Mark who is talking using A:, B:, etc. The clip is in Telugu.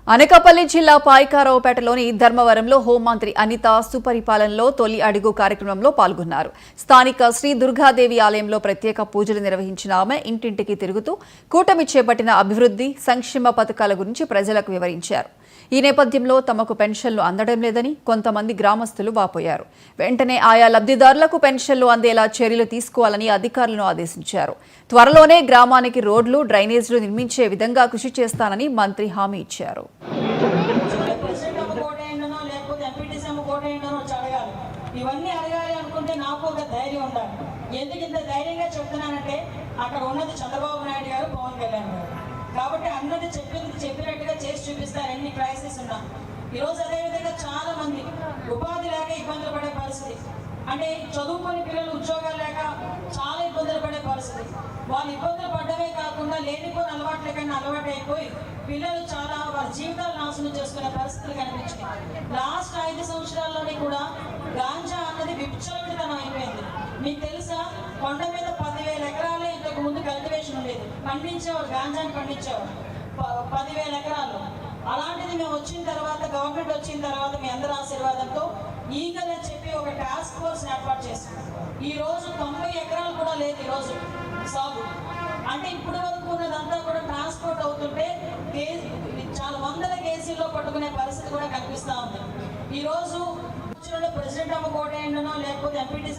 A: అనకాపల్లి జిల్లా పాయకారావుపేటలోని ధర్మవరంలో హోంమంత్రి అనిత సుపరిపాలనలో తొలి అడుగు కార్యక్రమంలో పాల్గొన్నారు. స్థానిక శ్రీ దుర్గాదేవి ఆలయంలో ప్రత్యేక పూజలు నిర్వహించిన ఆమె ఇంటింటికి తిరుగుతూ కూటమి చేపట్టిన అభివృద్ధి, సంక్షేమ పథకాల గురించి ప్రజలకు వివరించారు. ఈ నేపథ్యంలో తమకు పెన్షన్లు అందడం లేదని కొంతమంది గ్రామస్తులు వాపోయారు. వెంటనే ఆయా లబ్ధిదారులకు పెన్షన్లు అందేలా చర్యలు తీసుకోవాలని అధికారులను ఆదేశించారు. త్వరలోనే గ్రామానికి రోడ్లు, డ్రైనేజీలు నిర్మించే విధంగా కృషి చేస్తానని మంత్రి హామీ ఇచ్చారు.
B: ఇవన్నీ అడగాలి అనుకుంటే నాకు ఒక ధైర్యం ఉండాలి. ఎందుకు ఇంత ధైర్యంగా చెప్తున్నానంటే అక్కడ ఉన్నది చంద్రబాబు నాయుడు గారు, పవన్ కళ్యాణ్ గారు. కాబట్టి అన్నది చెప్పినట్టుగా చేసి చూపిస్తారు. ఎన్ని క్రైసిస్ ఉన్నా ఈరోజు అదేవిధంగా చాలా మంది ఉపాధి లేక ఇబ్బందులు పడే పరిస్థితి, అంటే చదువుకొని పిల్లలు ఉద్యోగాలు లేక చాలా ఇబ్బందులు పడే పరిస్థితి. వాళ్ళు ఇబ్బందులు పడ్డమే కాకుండా లేనిపోయిన అలవాట్ల కన్నా అలవాటు అయిపోయి పిల్లలు చాలా వాళ్ళ జీవితాలు నాశనం చేసుకునే పరిస్థితులు కనిపించినాయి. లాస్ట్ 5 సంవత్సరాల్లోనే కూడా గాంజా అన్నది విచ్చలవిడితనం అయిపోయింది. మీకు తెలుసా, కొండ మీద 10,000 ఎకరాలే ఇంతకు ముందు కల్టివేషన్ ఉండేది, పండించేవారు, గాంజాని పండించేవారు 10,000 ఎకరాలు. అలాంటిది మేము వచ్చిన తర్వాత, గవర్నమెంట్ వచ్చిన తర్వాత మీ అందరి ఆశీర్వాదంతో ఈగనే చెప్పి ఒక టాస్క్ ఫోర్స్ ఏర్పాటు చేస్తాం. ఈ రోజు 90 ఎకరాలు కూడా లేదు ఈరోజు సాగు. అంటే ఇప్పటి వరకు ఉన్నదంతా కూడా ట్రాన్స్పోర్ట్ అవుతుంటే చాలా వందల కేజీల్లో పట్టుకునే పరిస్థితి కూడా కనిపిస్తూ ఉంది. ఈరోజు ప్రెసిడెంట్ అమ్మ కోట లేకపోతే ఎంపీటీ